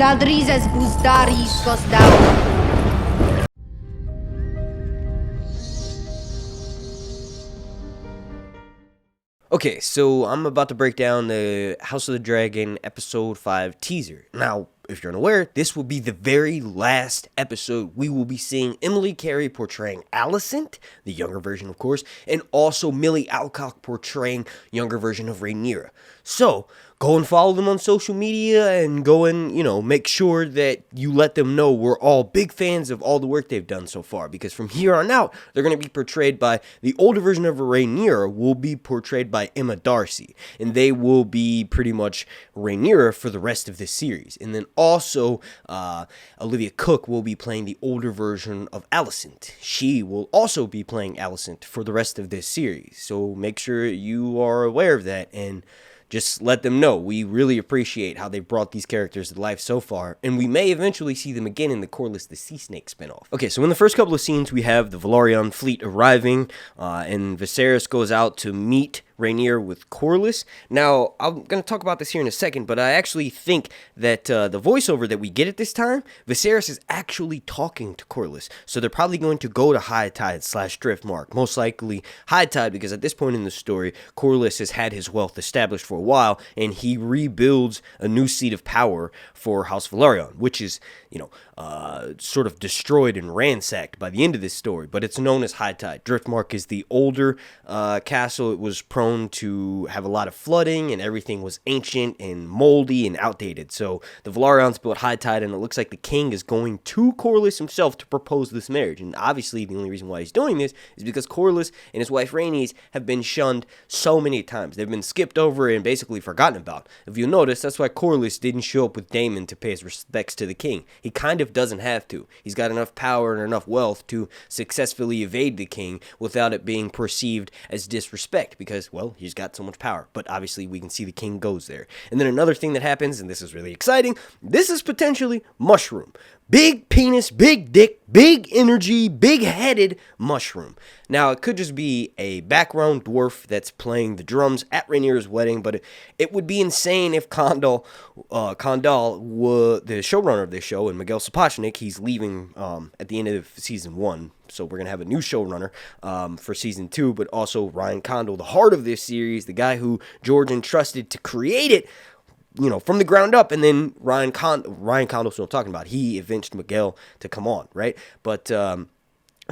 Zaldrizes buzdaris gosdau. Okay, so I'm about to break down the House of the Dragon Episode 5 teaser. Now, if you're unaware, this will be the very last episode we will be seeing Emily Carey portraying Alicent, the younger version of course, and also Millie Alcock portraying younger version of Rhaenyra. So, go and follow them on social media and go and, make sure that you let them know we're all big fans of all the work they've done so far. Because from here on out, they're going to be portrayed by the older version of Rhaenyra will be portrayed by Emma Darcy. And they will be pretty much Rhaenyra for the rest of this series. And then also, Olivia Cooke will be playing the older version of Alicent. She will also be playing Alicent for the rest of this series. So make sure you are aware of that and just let them know. We really appreciate how they've brought these characters to life so far, and we may eventually see them again in the Corlys the Sea Snake spinoff. Okay, so in the first couple of scenes, we have the Velaryon fleet arriving, and Viserys goes out to meet Rhaenyra with Corlys. Now, I'm going to talk about this here in a second, but I actually think that the voiceover that we get at this time, Viserys is actually talking to Corlys. So they're probably going to go to High Tide / Driftmark. Most likely High Tide, because at this point in the story, Corlys has had his wealth established for a while, and he rebuilds a new seat of power for House Velaryon, which is, sort of destroyed and ransacked by the end of this story, but it's known as High Tide. Driftmark is the older castle. It was prone to have a lot of flooding, and everything was ancient and moldy and outdated. So the Velaryons built High Tide, and it looks like the king is going to Corlys himself to propose this marriage. And obviously, the only reason why he's doing this is because Corlys and his wife Rhaenys have been shunned so many times. They've been skipped over and basically forgotten about. If you notice, that's why Corlys didn't show up with Daemon to pay his respects to the king. He kind of doesn't have to. He's got enough power and enough wealth to successfully evade the king without it being perceived as disrespect because, well, he's got so much power. But obviously we can see the king goes there. And then another thing that happens, and this is really exciting, this is potentially Mushroom. Big penis, big dick, big energy, big-headed Mushroom. Now, it could just be a background dwarf that's playing the drums at Rhaenyra's wedding, but it would be insane if Condal, the showrunner of this show, and Miguel Sapochnik, he's leaving at the end of season 1, so we're going to have a new showrunner for season 2, but also Ryan Condal, the heart of this series, the guy who George entrusted to create it, from the ground up, and then Ryan Condal's what I'm talking about. He evinced Miguel to come on, right? But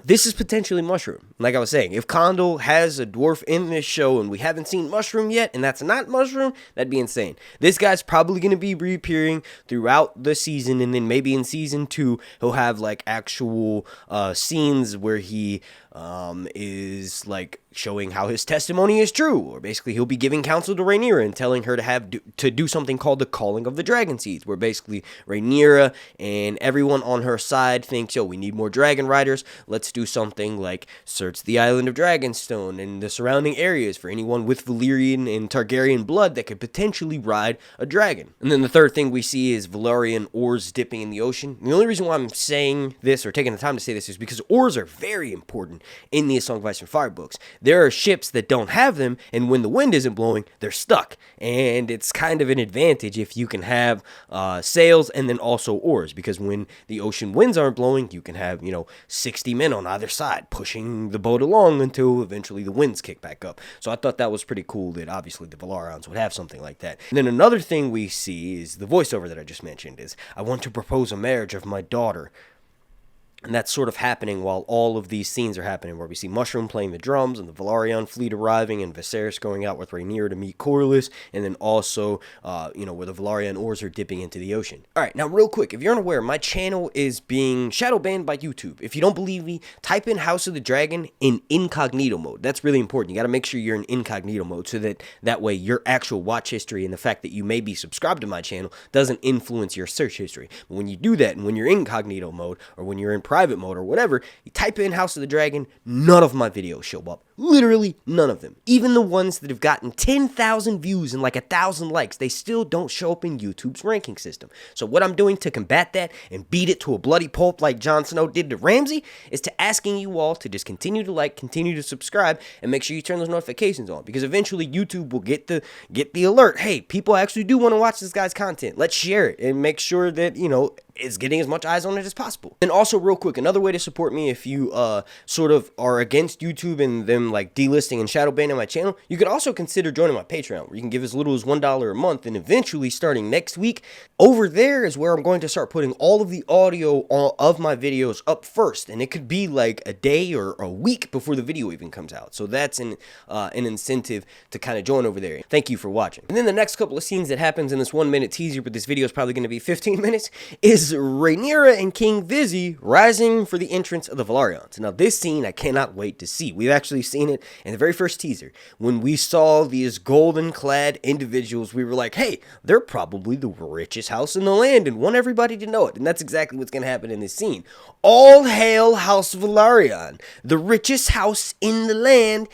this is potentially Mushroom. Like I was saying, if Condal has a dwarf in this show and we haven't seen Mushroom yet, and that's not Mushroom, that'd be insane. This guy's probably going to be reappearing throughout the season, and then maybe in season 2, he'll have like actual scenes where he is like showing how his testimony is true, or basically he'll be giving counsel to Rhaenyra and telling her to do something called the Calling of the Dragon Seeds, where basically Rhaenyra and everyone on her side thinks, we need more dragon riders, let's do something like search the island of Dragonstone and the surrounding areas for anyone with Valyrian and Targaryen blood that could potentially ride a dragon. And then the third thing we see is Velaryon oars dipping in the ocean. The only reason why I'm saying this, or taking the time to say this, is because oars are very important in the A Song of Ice and Fire books. There are ships that don't have them, and when the wind isn't blowing, they're stuck. And it's kind of an advantage if you can have sails and then also oars, because when the ocean winds aren't blowing, you can have, 60 men on either side pushing the boat along until eventually the winds kick back up. So I thought that was pretty cool that obviously the Velaryons would have something like that. And then another thing we see is the voiceover that I just mentioned is, I want to propose a marriage of my daughter. And that's sort of happening while all of these scenes are happening, where we see Mushroom playing the drums and the Velaryon fleet arriving and Viserys going out with Rhaenyra to meet Corlys, and then also, where the Velaryon oars are dipping into the ocean. All right, now real quick, if you're unaware, my channel is being shadow banned by YouTube. If you don't believe me, type in House of the Dragon in incognito mode. That's really important. You got to make sure you're in incognito mode so that way your actual watch history and the fact that you may be subscribed to my channel doesn't influence your search history. But when you do that, and when you're in incognito mode, or when you're in private mode or whatever, you type in House of the Dragon, none of my videos show up. Literally none of them. Even the ones that have gotten 10,000 views and like 1,000 likes, they still don't show up in YouTube's ranking system. So what I'm doing to combat that and beat it to a bloody pulp like Jon Snow did to Ramsay is to asking you all to just continue to like, continue to subscribe, and make sure you turn those notifications on, because eventually YouTube will get the alert. Hey, people actually do want to watch this guy's content. Let's share it and make sure that, you know, it's getting as much eyes on it as possible. And also, real quick, another way to support me if you sort of are against YouTube and them like delisting and shadow banning my channel, you could also consider joining my Patreon, where you can give as little as $1 a month, and eventually starting next week, over there is where I'm going to start putting all of the audio of my videos up first, and it could be like a day or a week before the video even comes out. So that's an incentive to kind of join over there. Thank you for watching. And then the next couple of scenes that happens in this 1-minute teaser, but this video is probably going to be 15 minutes, is Rhaenyra and King Vizzy rising for the entrance of the Velaryons. Now this scene I cannot wait to see. We've actually seen it in the very first teaser. When we saw these golden clad individuals, we were like, hey, they're probably the richest house in the land and want everybody to know it. And that's exactly what's going to happen in this scene. All hail House Velaryon, the richest house in the land.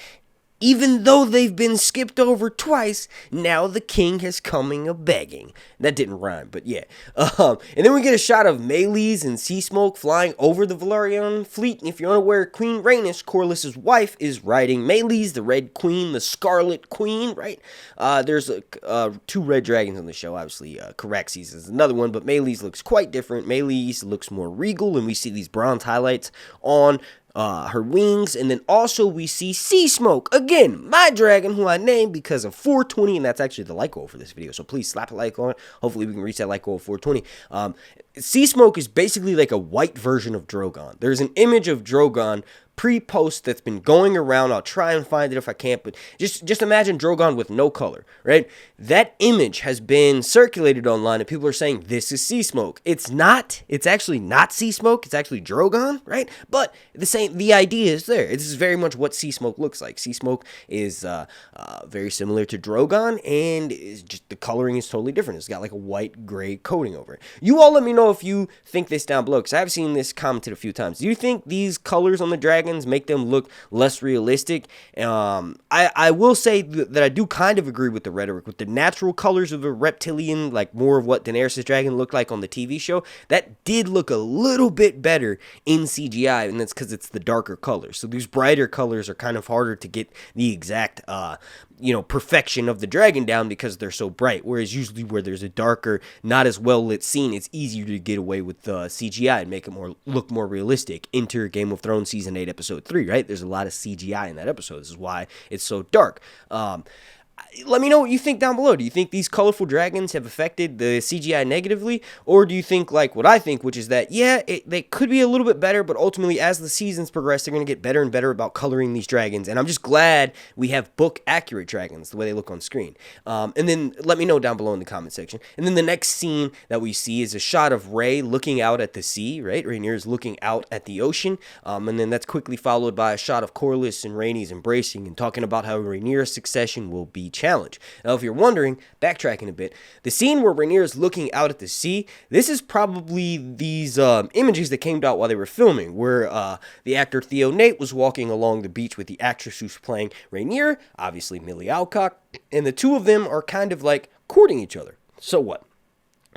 Even though they've been skipped over twice, now the king is coming a-begging. That didn't rhyme, but yeah. And then we get a shot of Meleys and sea smoke flying over the Velaryon fleet. And if you're unaware, Queen Rhaenys, Corlys's wife, is riding Meleys, the Red Queen, the Scarlet Queen, right? There's 2 red dragons on the show, obviously. Caraxes is another one, but Meleys looks quite different. Meleys looks more regal, and we see these bronze highlights on her wings. And then also we see Sea Smoke, again, my dragon, who I named because of 420, and that's actually the like goal for this video, so please slap a like on it. Hopefully we can reach that like goal of 420. Sea Smoke is basically like a white version of Drogon. There's an image of Drogon pre-post that's been going around. I'll try and find it if I can't, but just imagine Drogon with no color, right? That image has been circulated online, and people are saying this is Sea Smoke. It's not. It's actually not Sea Smoke. It's actually Drogon, right? But the idea is there. This is very much what Sea Smoke looks like. Sea Smoke is very similar to Drogon, and is just the coloring is totally different. It's got like a white gray coating over it. You all let me know if you think this down below, because I've seen this commented a few times. Do you think these colors on the dragons make them look less realistic? I will say that I do kind of agree with the rhetoric. With the natural colors of the reptilian, like more of what Daenerys' dragon looked like on the TV show, that did look a little bit better in CGI, and that's because it's the darker colors. So these brighter colors are kind of harder to get the exact perfection of the dragon down because they're so bright, whereas usually where there's a darker, not as well lit scene, it's easier to get away with CGI and make it look more realistic. Enter Game of Thrones season 8 episode 3, right? There's a lot of CGI in that episode. This is why it's so dark. Let me know what you think down below. Do you think these colorful dragons have affected the CGI negatively? Or do you think like what I think, which is that, yeah, they could be a little bit better, but ultimately as the seasons progress, they're going to get better and better about coloring these dragons. And I'm just glad we have book-accurate dragons, the way they look on screen. And then let me know down below in the comment section. And then the next scene that we see is a shot of Rhae looking out at the sea, right? Rhaenyra is looking out at the ocean. And then that's quickly followed by a shot of Corlys and Rhaenys embracing and talking about how Rhaenyra's succession will be challenge. Now, if you're wondering, backtracking a bit, the scene where Rhaenyra is looking out at the sea, this is probably these images that came out while they were filming, where the actor Theo Nate was walking along the beach with the actress who's playing Rhaenyra, obviously Millie Alcock, and the two of them are kind of like courting each other. So what?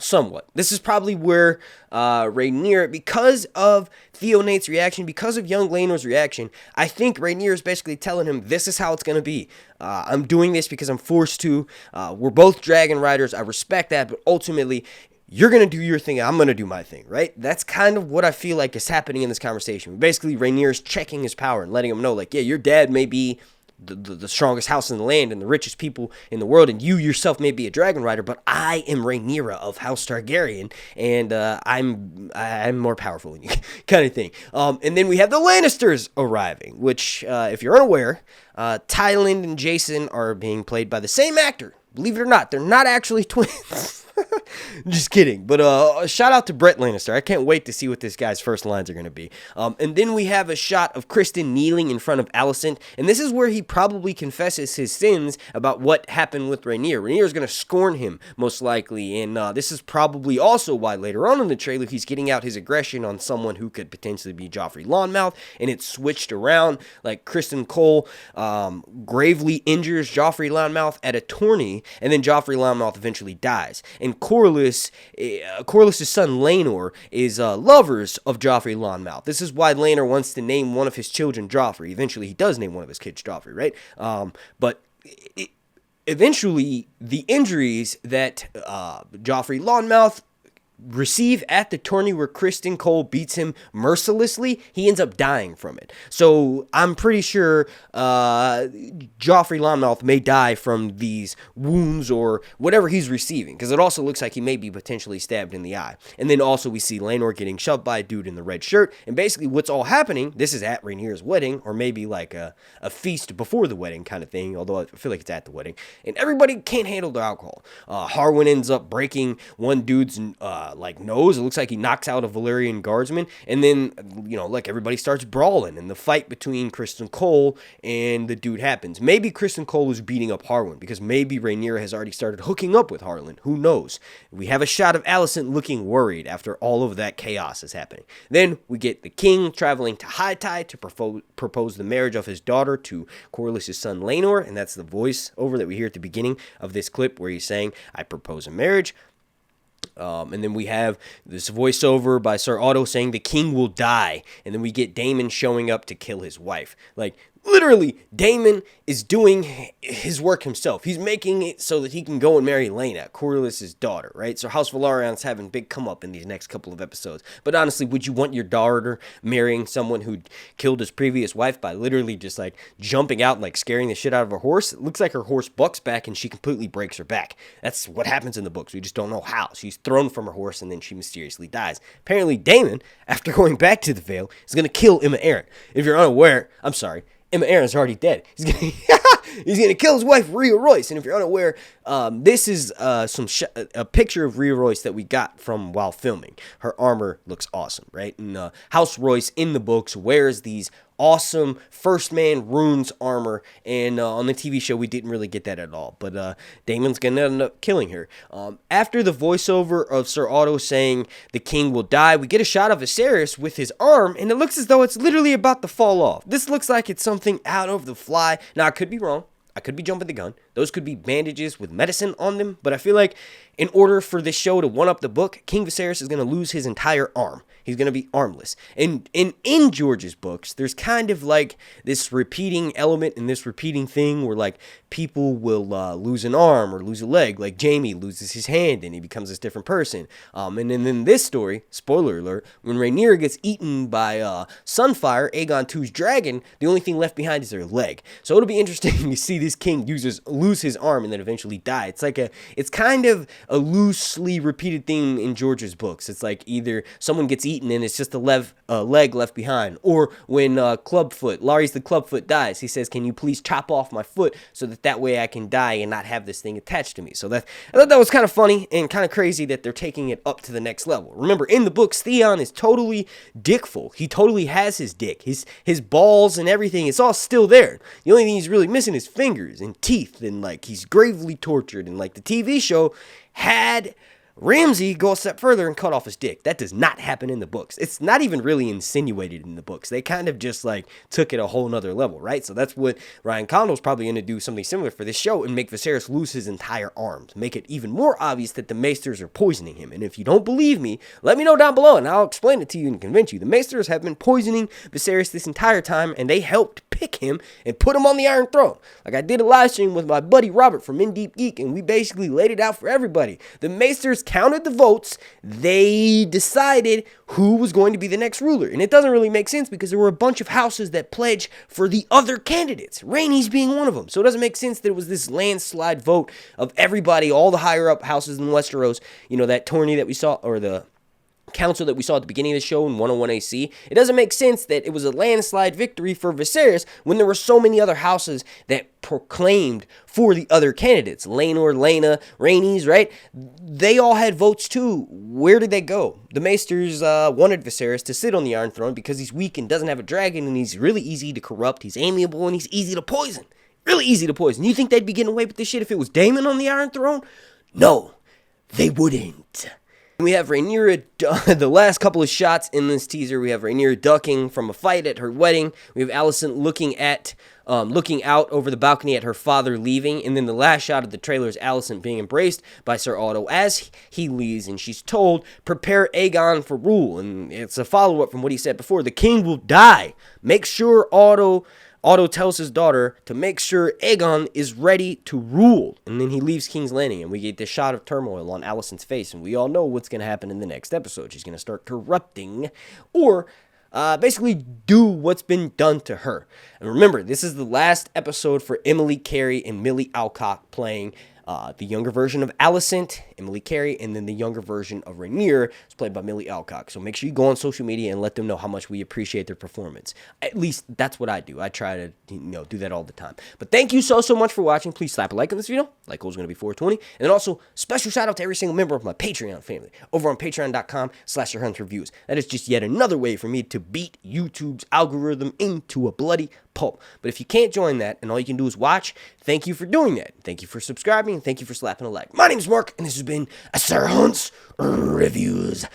Somewhat. This is probably where Rhaenyra, because of Theo Nate's reaction, because of young Laenor's reaction, I think Rhaenyra is basically telling him, this is how it's going to be. I'm doing this because I'm forced to. We're both dragon riders. I respect that, but ultimately, you're going to do your thing, I'm going to do my thing, right? That's kind of what I feel like is happening in this conversation. Basically, Rhaenyra is checking his power and letting him know, like, yeah, your dad may be the strongest house in the land and the richest people in the world, and you yourself may be a dragon rider, but I am Rhaenyra of House Targaryen, and I'm more powerful than you, kind of thing. And then we have the Lannisters arriving, which, if you're unaware, Tyland and Jason are being played by the same actor Believe it or not, they're not actually twins. Just kidding. But shout out to Brett Lannister. I can't wait to see what this guy's first lines are going to be. And then we have a shot of Kristen kneeling in front of Alicent. And this is where he probably confesses his sins about what happened with Rhaenyra. Rhaenyra is going to scorn him, most likely. And this is probably also why later on in the trailer, he's getting out his aggression on someone who could potentially be Joffrey Lonmouth. And it's switched around. Like Kristen Cole gravely injures Joffrey Lonmouth at a tourney. And then Joffrey Lonmouth eventually dies. And Corlys' son Laenor is lovers of Joffrey Lonmouth. This is why Laenor wants to name one of his children Joffrey. Eventually, he does name one of his kids Joffrey, right? But eventually, the injuries that Joffrey Lonmouth receive at the tourney where Kristen Cole beats him mercilessly, he ends up dying from it. So I'm pretty sure Joffrey Lonmouth may die from these wounds or whatever he's receiving, because it also looks like he may be potentially stabbed in the eye. And then also we see Laenor getting shoved by a dude in the red shirt, and basically what's all happening, this is at Rhaenyra's wedding, or maybe like a feast before the wedding kind of thing, although I feel like it's at the wedding, and everybody can't handle their alcohol. Harwin ends up breaking one dude's nose. It looks like he knocks out a Velaryon guardsman, and then everybody starts brawling, and the fight between Kristen Cole and the dude happens. Maybe Kristen Cole is beating up Harwin, because maybe Rhaenyra has already started hooking up with Harlan. Who knows? We have a shot of Alicent looking worried after all of that chaos is happening. Then we get the king traveling to High Tide to propose the marriage of his daughter to Corlys' son Laenor, and that's the voice-over that we hear at the beginning of this clip where he's saying, "I propose a marriage." And then we have this voiceover by Sir Otto saying the king will die. And then we get Daemon showing up to kill his wife. Like, literally, Daemon is doing his work himself. He's making it so that he can go and marry Laena, Corlys' daughter, right? So House Velaryon's having big come up in these next couple of episodes. But honestly, would you want your daughter marrying someone who killed his previous wife by literally just like jumping out and like scaring the shit out of her horse? It looks like her horse bucks back and she completely breaks her back. That's what happens in the books. We just don't know how. She's thrown from her horse and then she mysteriously dies. Apparently, Daemon, after going back to the Vale, is going to kill Emma Arryn. If you're unaware, I'm sorry, Emma Arryn's already dead. He's gonna kill his wife, Rhea Royce. And if you're unaware, this is a picture of Rhea Royce that we got from while filming. Her armor looks awesome, right? And House Royce in the books wears these awesome First Man runes armor, and on the TV show we didn't really get that at all, but Daemon's gonna end up killing her. After the voiceover of Sir Otto saying the king will die, we get a shot of Viserys with his arm, and it looks as though it's literally about to fall off. This looks like it's something out of the fly. Now, I could be wrong. I could be jumping the gun. Those could be bandages with medicine on them, but I feel like in order for this show to one-up the book, King Viserys is going to lose his entire arm. He's going to be armless. And in George's books, there's kind of like this repeating element and this repeating thing where like people will lose an arm or lose a leg. Like Jaime loses his hand and he becomes this different person. And then in this story, spoiler alert, when Rhaenyra gets eaten by Sunfire, Aegon II's dragon, the only thing left behind is her leg. So it'll be interesting to see this king lose his arm and then eventually die. It's kind of a loosely repeated theme in George's books. It's like either someone gets eaten and it's just a leg left behind, or when Larry's the Clubfoot dies, he says, "Can you please chop off my foot so that way I can die and not have this thing attached to me?" So I thought that was kind of funny and kind of crazy that they're taking it up to the next level. Remember, in the books, Theon is totally dickful. He totally has his dick, his balls and everything. It's all still there. The only thing he's really missing is fingers and teeth, and like he's gravely tortured. And like the TV show had Ramsay go a step further and cut off his dick. That does not happen in the books. It's not even really insinuated in the books. They kind of just like took it a whole nother level, right? So that's what Ryan Condal's probably going to do, something similar for this show, and make Viserys lose his entire arms. Make it even more obvious that the Maesters are poisoning him. And if you don't believe me, let me know down below and I'll explain it to you and convince you. The Maesters have been poisoning Viserys this entire time, and they helped pick him and put him on the Iron Throne. Like I did a live stream with my buddy Robert from In Deep Geek, and we basically laid it out for everybody. The Maesters counted the votes. They decided who was going to be the next ruler. And it doesn't really make sense because there were a bunch of houses that pledged for the other candidates, Rhaenys being one of them. So it doesn't make sense that it was this landslide vote of everybody, all the higher up houses in Westeros. You know, that tourney that we saw, or the council that we saw at the beginning of the show in 101 AC, it doesn't make sense that it was a landslide victory for Viserys when there were so many other houses that proclaimed for the other candidates. Laenor, Laena, Rhaenys, right? They all had votes too. Where did they go? The Maesters wanted Viserys to sit on the Iron Throne because he's weak and doesn't have a dragon, and he's really easy to corrupt, he's amiable, and he's easy to poison. Really easy to poison. You think they'd be getting away with this shit if it was Daemon on the Iron Throne? No, they wouldn't. We have Rhaenyra, the last couple of shots in this teaser, we have Rhaenyra ducking from a fight at her wedding. We have Alicent looking out over the balcony at her father leaving. And then the last shot of the trailer is Alicent being embraced by Sir Otto as he leaves. And she's told, prepare Aegon for rule. And it's a follow-up from what he said before. The king will die. Make sure Otto tells his daughter to make sure Aegon is ready to rule. And then he leaves King's Landing, and we get this shot of turmoil on Alicent's face. And we all know what's going to happen in the next episode. She's going to start corrupting or basically do what's been done to her. And remember, this is the last episode for Emily Carey and Millie Alcock playing the younger version of Alicent, Emily Carey, and then the younger version of Rhaenyra is played by Millie Alcock. So make sure you go on social media and let them know how much we appreciate their performance. At least that's what I do. I try to do that all the time. But thank you so much for watching. Please slap a like on this video. Like goal is going to be 420. And then also special shout out to every single member of my Patreon family over on patreon.com/SirHuntReviews. That is just yet another way for me to beat YouTube's algorithm into a bloody pulp. But if you can't join that and all you can do is watch, thank you for doing that. Thank you for subscribing, and thank you for slapping a like. My name's Mark, and this has been Sir Hunt's Reviews.